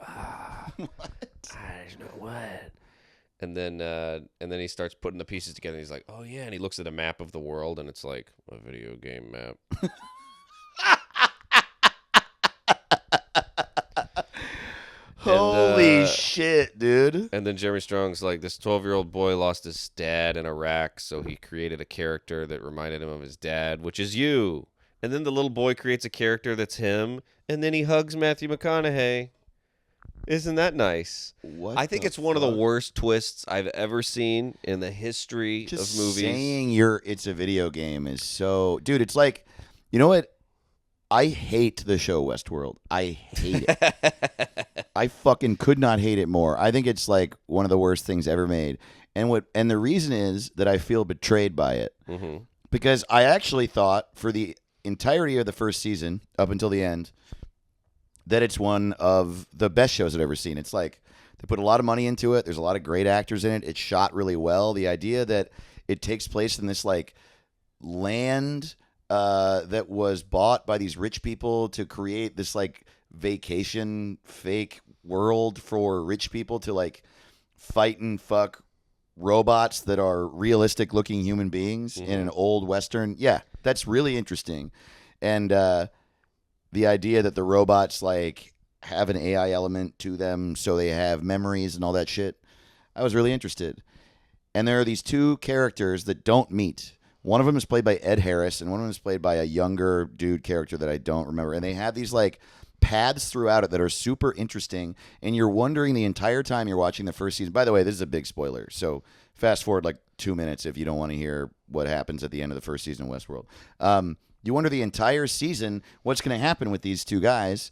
What? I don't know what. And then he starts putting the pieces together. And he's like, "Oh yeah!" And he looks at a map of the world, and it's like a video game map. Holy shit, dude! And then Jeremy Strong's like, "This 12-year-old boy lost his dad in Iraq, so he created a character that reminded him of his dad, which is you." And then the little boy creates a character that's him, and then he hugs Matthew McConaughey. Isn't that nice? What I think it's one of the worst twists I've ever seen in the history of movies. Saying it's a video game is so, dude. It's like, you know what? I hate the show Westworld. I hate it. I fucking could not hate it more. I think it's like one of the worst things ever made. And the reason is that I feel betrayed by it because I actually thought for the entirety of the first season up until the end that it's one of the best shows I've ever seen. It's like they put a lot of money into it. There's a lot of great actors in it. It's shot really well. The idea that it takes place in this like land that was bought by these rich people to create this like vacation fake world for rich people to like fight and fuck robots that are realistic looking human beings in an old Western. Yeah, that's really interesting. And the idea that the robots like have an AI element to them so they have memories and all that shit. I was really interested. And there are these two characters that don't meet. One of them is played by Ed Harris, and one of them is played by a younger dude character that I don't remember. And they have these like paths throughout it that are super interesting, and you're wondering the entire time you're watching the first season. By the way, this is a big spoiler, so fast forward like 2 minutes if you don't want to hear what happens at the end of the first season of Westworld. You wonder the entire season what's going to happen with these two guys,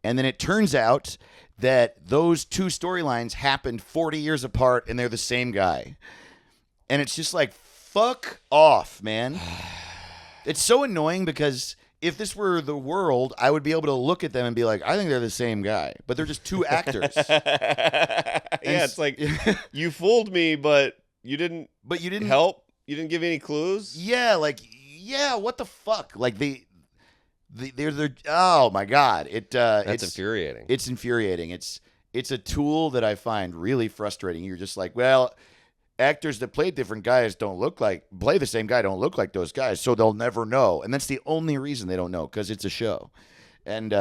and then it turns out that those two storylines happened 40 years apart, and they're the same guy. And it's just like, fuck off, man. It's so annoying because if this were the world, I would be able to look at them and be like, I think they're the same guy. But they're just two actors. Yeah, it's like, you fooled me, but you didn't help. You didn't give any clues. Yeah, what the fuck? Like, they're oh, my God. That's infuriating. It's infuriating. It's a tool that I find really frustrating. You're just like, well, actors that play different guys play the same guy don't look like those guys, so they'll never know. And that's the only reason they don't know, because it's a show. And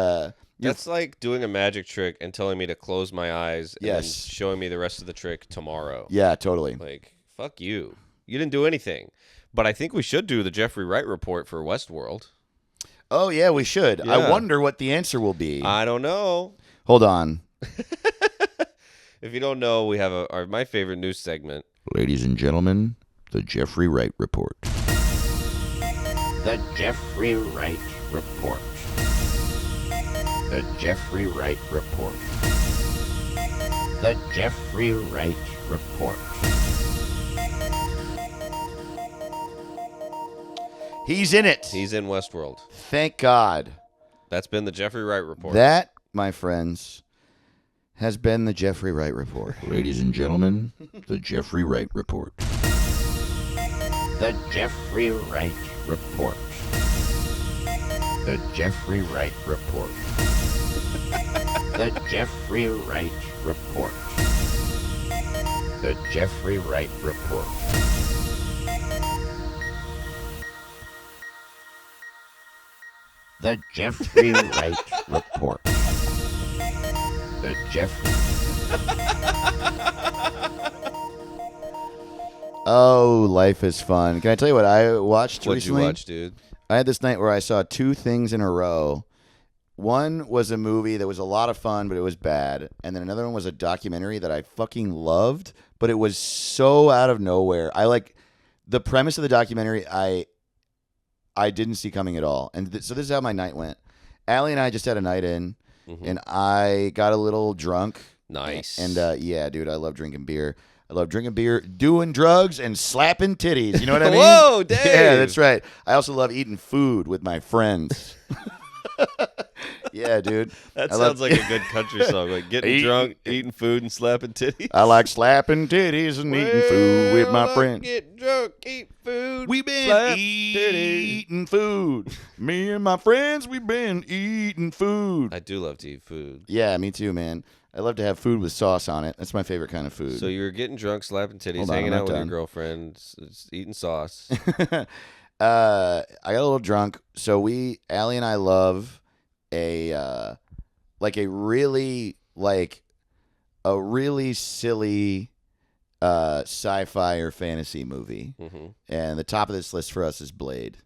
that's like doing a magic trick and telling me to close my eyes and then showing me the rest of the trick tomorrow. Yeah, totally. Like, fuck you. You didn't do anything. But I think we should do the Jeffrey Wright report for Westworld. Oh, yeah, we should. Yeah. I wonder what the answer will be. I don't know. Hold on. If you don't know, we have my favorite news segment. Ladies and gentlemen, the Jeffrey Wright report. The Jeffrey Wright report. The Jeffrey Wright report. The Jeffrey Wright report. He's in it. He's in Westworld. Thank God. That's been the Jeffrey Wright report. That, my friends, has been the Jeffrey Wright report. Ladies and gentlemen, the Jeffrey Wright report. The Jeffrey Wright report. The Jeffrey Wright report. The Jeffrey Wright report. The Jeffrey Wright report. The Jeffrey Wright report. The Jeffrey. Oh, life is fun. Can I tell you what I watched What'd recently? you watch, dude? I had this night where I saw two things in a row. One was a movie that was a lot of fun, but it was bad. And then another one was a documentary that I fucking loved, but it was so out of nowhere. I like the premise of the documentary. I didn't see coming at all. And so this is how my night went. Allie and I just had a night in, and I got a little drunk. Nice. And yeah, dude, I love drinking beer. I love drinking beer, doing drugs, and slapping titties. You know what I mean? Whoa, Dave. Yeah, that's right. I also love eating food with my friends. Yeah, dude. That sounds like a good country song. Like getting drunk, eating food, and slapping titties. I like slapping titties and eating food with my friends. Get drunk, eat food. We've been slap eating food. Me and my friends, we've been eating food. I do love to eat food. Yeah, me too, man. I love to have food with sauce on it. That's my favorite kind of food. So you're getting drunk, slapping titties, Hold on, hanging I'm out not with done. your girlfriend, eating sauce. I got a little drunk. So Allie and I love a really silly sci-fi or fantasy movie. And the top of this list for us is Blade.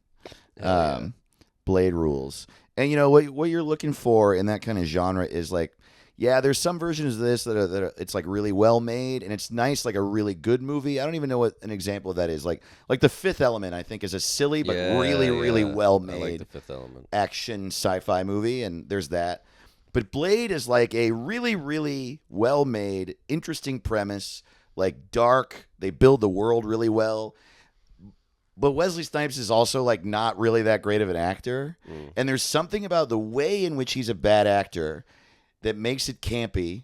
Blade rules. And you know what you're looking for in that kind of genre is like, yeah, there's some versions of this that are it's like really well made and it's nice, like a really good movie. I don't even know what an example of that is. Like The Fifth Element, I think, is a silly but really well made I like The Fifth Element. action sci-fi movie, and there's that. But Blade is like a really well made, interesting premise, like dark. They build the world really well. But Wesley Snipes is also like not really that great of an actor. And there's something about the way in which he's a bad actor that makes it campy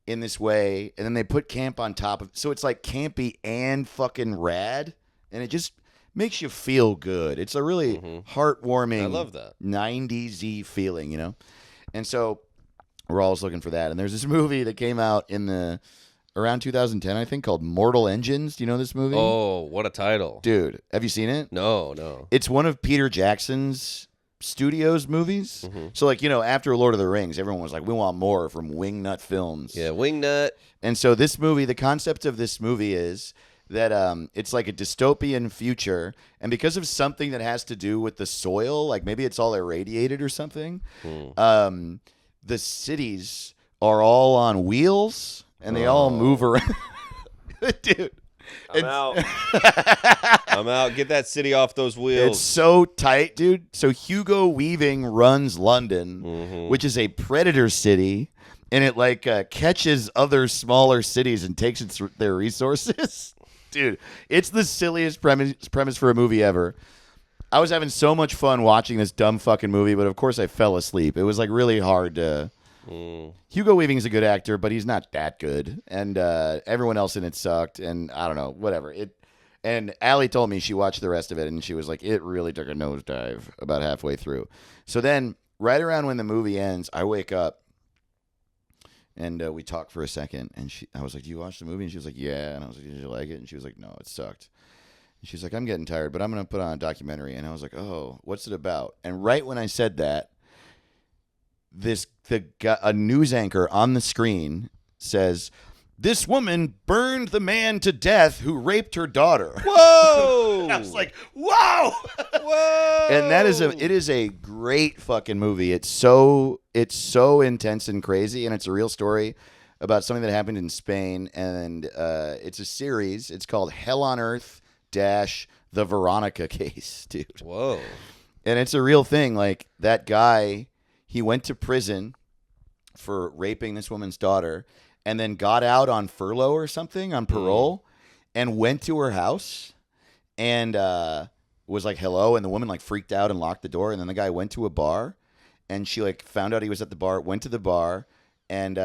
in this way. And then they put camp on top of it. So it's like campy and fucking rad. And it just makes you feel good. It's a really heartwarming, I love that 90s-y feeling, you know? And so we're always looking for that. And there's this movie that came out in the around 2010, I think, called Mortal Engines. Do you know this movie? Oh, what a title. Dude, have you seen it? No. It's one of Peter Jackson's studios movies. Mm-hmm. So, like, after Lord of the Rings, everyone was like, we want more from Wingnut Films. Yeah, Wingnut. And so this movie, the concept of this movie is that it's like a dystopian future, and because of something that has to do with the soil, like maybe it's all irradiated or something, the cities are all on wheels, and they all move around. Dude. I'm out. I'm out. Get that city off those wheels. It's so tight, dude. So Hugo Weaving runs London, which is a predator city, and it like catches other smaller cities and takes their resources. Dude, it's the silliest premise for a movie ever. I was having so much fun watching this dumb fucking movie, but of course I fell asleep. It was like really hard to... Hugo Weaving's a good actor, but he's not that good. And everyone else in it sucked, and I don't know, whatever. And Allie told me she watched the rest of it, and she was like, it really took a nosedive about halfway through. So then, right around when the movie ends, I wake up, and we talked for a second, and I was like, do you watch the movie? And she was like, yeah. And I was like, did you like it? And she was like, no, it sucked. And she's like, I'm getting tired, but I'm going to put on a documentary. And I was like, oh, what's it about? And right when I said that, a news anchor on the screen says, this woman burned the man to death who raped her daughter. Whoa! I was like, whoa! Whoa! And it is a great fucking movie. It's so intense and crazy, and it's a real story about something that happened in Spain. And it's a series. It's called Hell on Earth - The Veronica Case, dude. Whoa! And it's a real thing. Like that guy, he went to prison for raping this woman's daughter, and then got out on furlough or something, on parole, and went to her house and was like, hello. And the woman like freaked out and locked the door. And then the guy went to a bar, and she like found out he was at the bar, went to the bar, and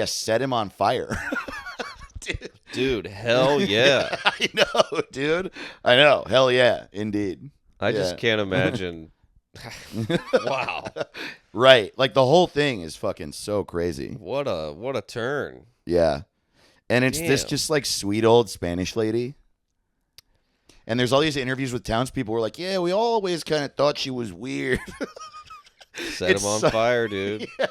set him on fire. Dude, hell yeah. I know, dude. I know. Hell yeah, indeed. I just can't imagine. Wow. Right. Like the whole thing is fucking so crazy. What a turn. Yeah. And it's this Damn. just like sweet old Spanish lady. And there's all these interviews with townspeople who are like, yeah, we always kind of thought she was weird. Set him on fire, dude. Yeah.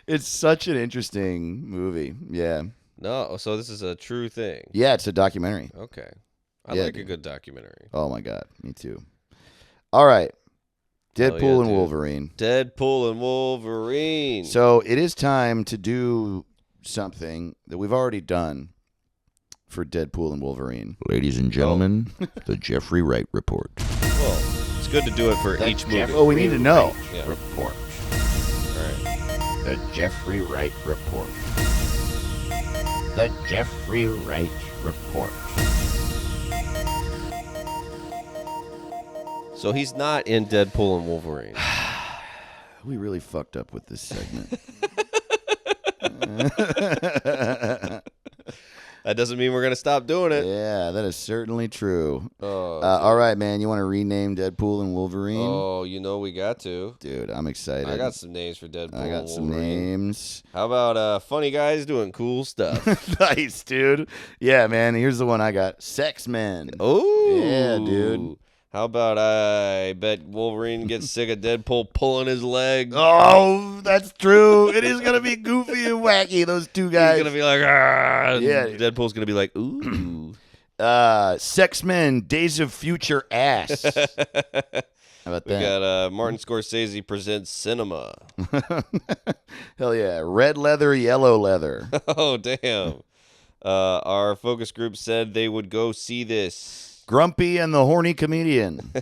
It's such an interesting movie. Yeah. No, so this is a true thing. Yeah, it's a documentary. Okay. I Yeah, like a dude. good documentary. Oh my God. Me too. All right. Hell Deadpool yeah, and dude. Wolverine. Deadpool and Wolverine. So it is time to do something that we've already done for Deadpool and Wolverine. Ladies and gentlemen, the Jeffrey Wright Report. Well, it's good to do it for The each movie. Jeffrey Oh, we need to know. Wright Yeah. Report. All right. The Jeffrey Wright Report. The Jeffrey Wright Report. So he's not in Deadpool and Wolverine. We really fucked up with this segment. That doesn't mean we're going to stop doing it. Yeah, that is certainly true. Oh, All right, man. You want to rename Deadpool and Wolverine? oh, you know we got to. Dude, I'm excited. I got some names for Deadpool I got and some Wolverine. names. How about funny guys doing cool stuff? Nice, dude. Yeah, man. Here's the one I got. Sex Men. Oh, Yeah, dude. How about I bet Wolverine gets sick of Deadpool pulling his leg? Oh, that's true. It is going to be goofy and wacky, those two guys. He's gonna be like, ah. Yeah. Deadpool's gonna be like, ooh. Sex Men, Days of Future Ass. How about We that? got Martin Scorsese presents cinema. Hell yeah. Red leather, yellow leather. Oh damn. Our focus group said they would go see this. Grumpy and the Horny Comedian.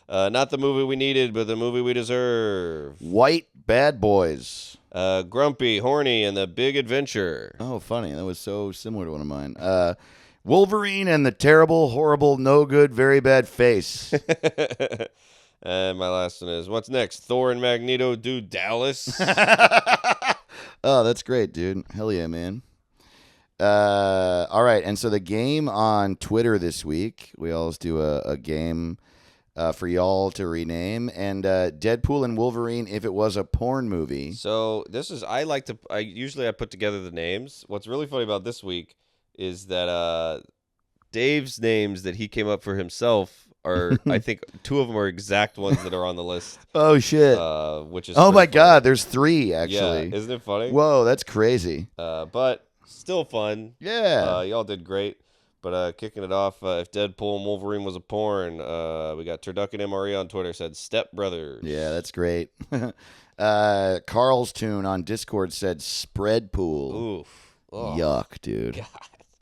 Not the movie we needed, but the movie we deserve. White Bad Boys. Grumpy, Horny, and the Big Adventure. Oh, funny. That was so similar to one of mine. Wolverine and the Terrible, Horrible, No Good, Very Bad Face. And my last one is, what's next? Thor and Magneto do Dallas? Oh, that's great, dude. Hell yeah, man. All right, and so the game on Twitter this week, we always do a game for y'all to rename. And Deadpool and Wolverine if it was a porn movie. So this is I usually put together the names. What's really funny about this week is that Dave's names that he came up for himself are I think 2 of them are exact ones that are on the list. Oh shit! Which is oh my pretty god, funny. there's 3 actually. Yeah, isn't it funny? Whoa, that's crazy. But still fun. Yeah. Y'all did great. But kicking it off, if Deadpool and Wolverine was a porn, we got Turducken MRE on Twitter said Step Brothers. Yeah, that's great. Carl's Tune on Discord said Spread Pool. Oof. Oh, Yuck, dude. God.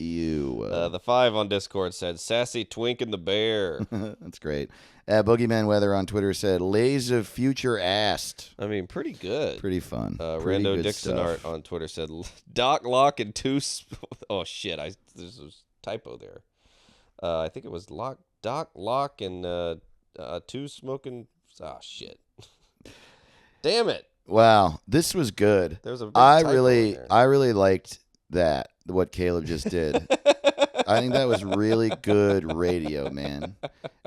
Ew. The 5 on Discord said Sassy Twink and the Bear. That's great. Boogeyman Weather on Twitter said Lays of Future Ast. I mean, pretty good. Pretty fun. Pretty Rando good Dixon stuff. Art on Twitter said Doc Lock and 2. Oh shit! There's a typo there. I think it was Doc Lock and 2 smoking. Oh shit! Damn it! Wow, this was good. There's a big I typo really, in there. I really liked that. What Caleb just did. I think that was really good radio, man.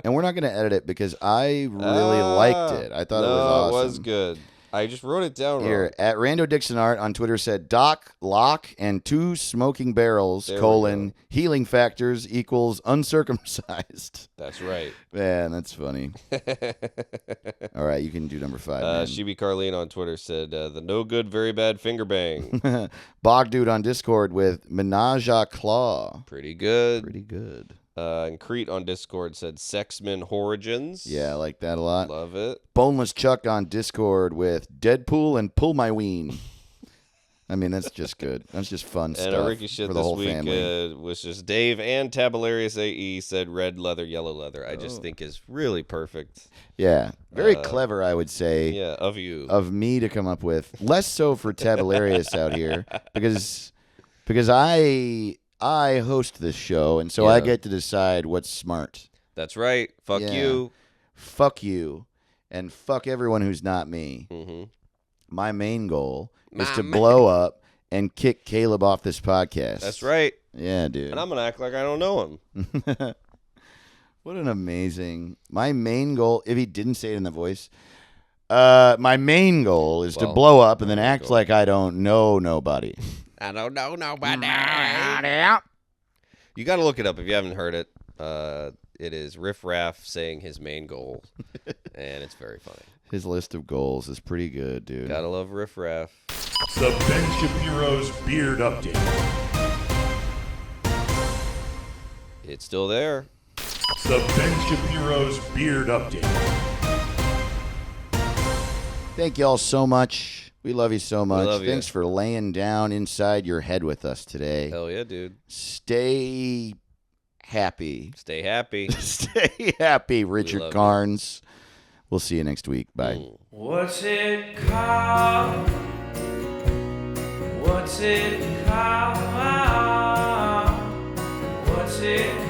And we're not going to edit it because I really liked it. I thought it was awesome. It was good. I just wrote it down Here, wrong. at Rando Dixon Art on Twitter said Doc Lock and 2 smoking barrels, There we go. healing factors equals uncircumcised. That's right. Man, that's funny. All right, you can do number 5, man. Shibi Carlene on Twitter said the no good, very bad finger bang. Bog Dude on Discord with Menage a Claw. Pretty good. Pretty good. And Crete on Discord said Sexman Origins. Yeah, I like that a lot. Love it. Boneless Chuck on Discord with Deadpool and Pull My Ween. I mean, that's just good. That's just fun And stuff a Ricky shit for the this whole week family. was just Dave and Tabularius AE said red leather, yellow leather. I just think is really perfect. Yeah, very clever, I would say. Yeah, of you. Of me to come up with. Less so for Tabularius out here because I host this show, and so I Yeah. get to decide what's smart. That's right. Fuck Yeah. you. Fuck you, and fuck everyone who's not me. Mm-hmm. My main goal is to blow up and kick Caleb off this podcast. That's right. Yeah, dude. And I'm gonna act like I don't know him. What an amazing. My main goal, if he didn't say it in the voice, my main goal is to Well, blow up and then main act goal. like I don't know nobody. I don't know nobody. You got to look it up if you haven't heard it. It is Riff Raff saying his main goal, and it's very funny. His list of goals is pretty good, dude. Gotta love Riff Raff. The Ben Shapiro's Beard Update. It's still there. The Ben Shapiro's Beard Update. Thank you all so much. We love you so much. love you. Thanks for laying down inside your head with us today. Hell yeah, dude. Stay happy. Stay happy. Stay happy, Richard love you. Carnes. We'll see you next week. Bye. What's it called? What's it called? What's it